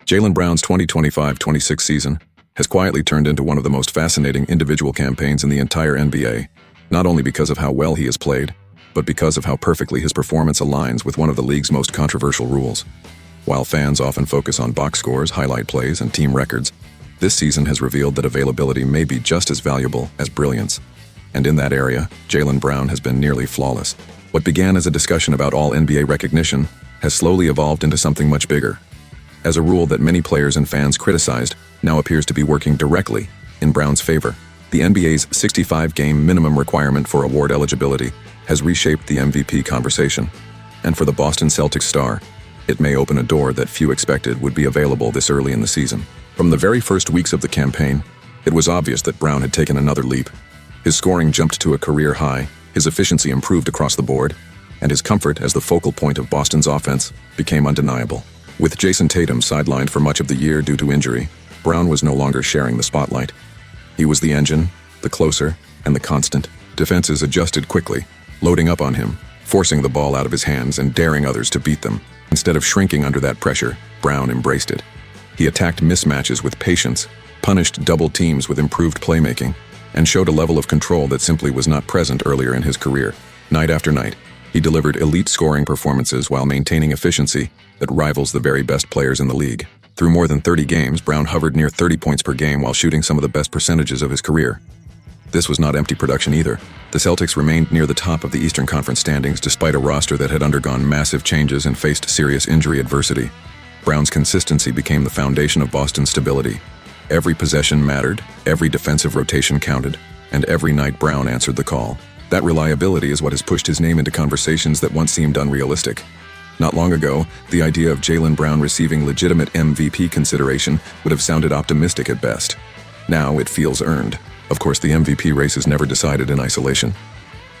Jaylen Brown's 2025-26 season has quietly turned into one of the most fascinating individual campaigns in the entire NBA, not only because of how well he has played, but because of how perfectly his performance aligns with one of the league's most controversial rules. While fans often focus on box scores, highlight plays, and team records, this season has revealed that availability may be just as valuable as brilliance. And in that area, Jaylen Brown has been nearly flawless. What began as a discussion about all NBA recognition has slowly evolved into something much bigger. As a rule that many players and fans criticized now appears to be working directly in Brown's favor. The NBA's 65-game minimum requirement for award eligibility has reshaped the MVP conversation. And for the Boston Celtics star, it may open a door that few expected would be available this early in the season. From the very first weeks of the campaign, it was obvious that Brown had taken another leap. His scoring jumped to a career high, his efficiency improved across the board, and his comfort as the focal point of Boston's offense became undeniable. With Jason Tatum sidelined for much of the year due to injury, Brown was no longer sharing the spotlight. He was the engine, the closer, and the constant. Defenses adjusted quickly, loading up on him, forcing the ball out of his hands and daring others to beat them. Instead of shrinking under that pressure, Brown embraced it. He attacked mismatches with patience, punished double teams with improved playmaking, and showed a level of control that simply was not present earlier in his career. Night after night, he delivered elite scoring performances while maintaining efficiency that rivals the very best players in the league. Through more than 30 games, Brown hovered near 30 points per game while shooting some of the best percentages of his career. This was not empty production either. The Celtics remained near the top of the Eastern Conference standings despite a roster that had undergone massive changes and faced serious injury adversity. Brown's consistency became the foundation of Boston's stability. Every possession mattered, every defensive rotation counted, and every night Brown answered the call. That reliability is what has pushed his name into conversations that once seemed unrealistic. Not long ago, the idea of Jaylen Brown receiving legitimate MVP consideration would have sounded optimistic at best. Now it feels earned. Of course, the MVP race is never decided in isolation.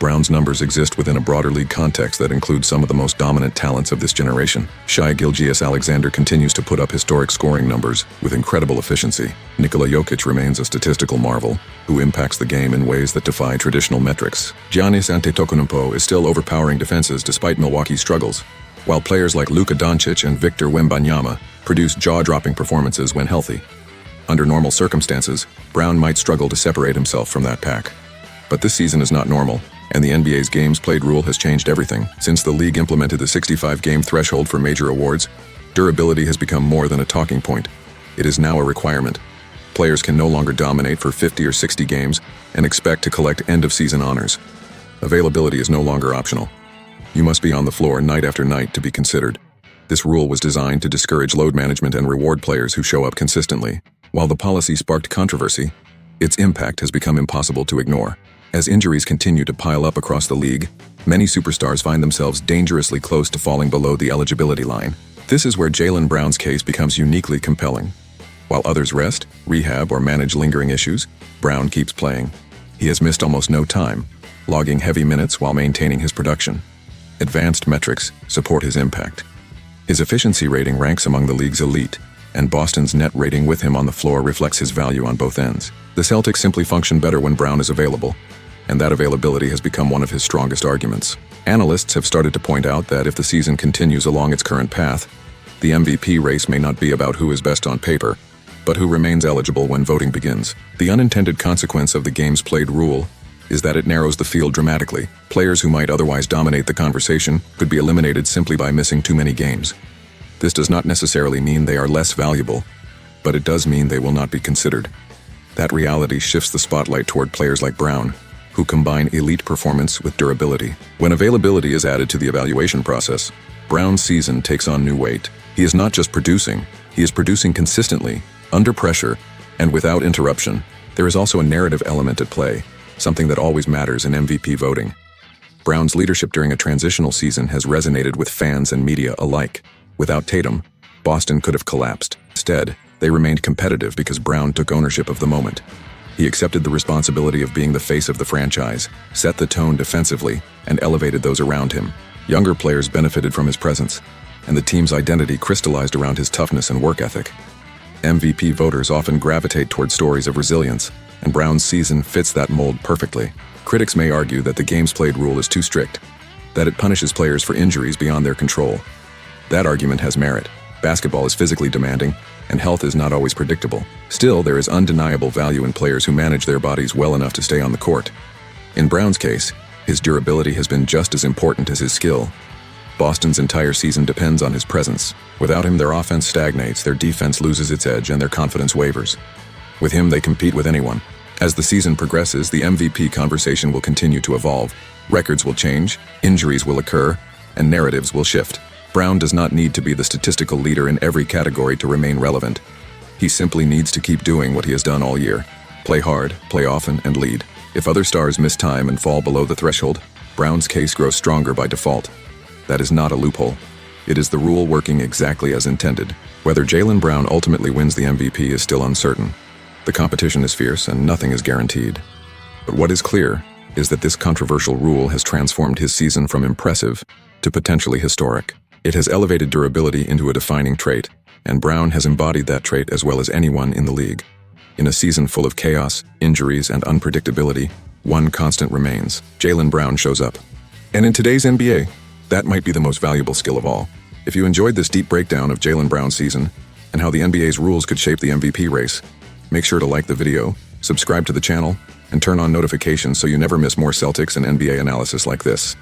Brown's numbers exist within a broader league context that includes some of the most dominant talents of this generation. Shai Gilgeous-Alexander continues to put up historic scoring numbers with incredible efficiency. Nikola Jokic remains a statistical marvel who impacts the game in ways that defy traditional metrics. Giannis Antetokounmpo is still overpowering defenses despite Milwaukee's struggles, while players like Luka Doncic and Victor Wembanyama produce jaw-dropping performances when healthy. Under normal circumstances, Brown might struggle to separate himself from that pack. But this season is not normal, and the NBA's games played rule has changed everything. Since the league implemented the 65-game threshold for major awards, durability has become more than a talking point. It is now a requirement. Players can no longer dominate for 50 or 60 games and expect to collect end-of-season honors. Availability is no longer optional. You must be on the floor night after night to be considered. This rule was designed to discourage load management and reward players who show up consistently. While the policy sparked controversy, its impact has become impossible to ignore. As injuries continue to pile up across the league, many superstars find themselves dangerously close to falling below the eligibility line. This is where Jaylen Brown's case becomes uniquely compelling. While others rest, rehab, or manage lingering issues, Brown keeps playing. He has missed almost no time, logging heavy minutes while maintaining his production. Advanced metrics support his impact. His efficiency rating ranks among the league's elite, and Boston's net rating with him on the floor reflects his value on both ends. The Celtics simply function better when Brown is available, and that availability has become one of his strongest arguments. Analysts have started to point out that if the season continues along its current path, the MVP race may not be about who is best on paper, but who remains eligible when voting begins. The unintended consequence of the games played rule is that it narrows the field dramatically. Players who might otherwise dominate the conversation could be eliminated simply by missing too many games. This does not necessarily mean they are less valuable, but it does mean they will not be considered. That reality shifts the spotlight toward players like Brown, who combine elite performance with durability. When availability is added to the evaluation process, Brown's season takes on new weight. He is not just producing, he is producing consistently, under pressure, and without interruption. There is also a narrative element at play, something that always matters in MVP voting. Brown's leadership during a transitional season has resonated with fans and media alike. Without Tatum, Boston could have collapsed. Instead, they remained competitive because Brown took ownership of the moment. He accepted the responsibility of being the face of the franchise, set the tone defensively, and elevated those around him. Younger players benefited from his presence, and the team's identity crystallized around his toughness and work ethic. MVP voters often gravitate toward stories of resilience, and Brown's season fits that mold perfectly. Critics may argue that the games played rule is too strict, that it punishes players for injuries beyond their control. That argument has merit. Basketball is physically demanding, and health is not always predictable. Still, there is undeniable value in players who manage their bodies well enough to stay on the court. In Brown's case, his durability has been just as important as his skill. Boston's entire season depends on his presence. Without him, their offense stagnates, their defense loses its edge, and their confidence wavers. With him, they compete with anyone. As the season progresses, the MVP conversation will continue to evolve. Records will change, injuries will occur, and narratives will shift. Brown does not need to be the statistical leader in every category to remain relevant. He simply needs to keep doing what he has done all year. Play hard, play often, and lead. If other stars miss time and fall below the threshold, Brown's case grows stronger by default. That is not a loophole. It is the rule working exactly as intended. Whether Jaylen Brown ultimately wins the MVP is still uncertain. The competition is fierce and nothing is guaranteed. But what is clear is that this controversial rule has transformed his season from impressive to potentially historic. It has elevated durability into a defining trait, and Brown has embodied that trait as well as anyone in the league. In a season full of chaos, injuries, and unpredictability, one constant remains: Jaylen Brown shows up. And in today's NBA, that might be the most valuable skill of all. If you enjoyed this deep breakdown of Jaylen Brown's season and how the NBA's rules could shape the MVP race, make sure to like the video, subscribe to the channel, and turn on notifications so you never miss more Celtics and NBA analysis like this.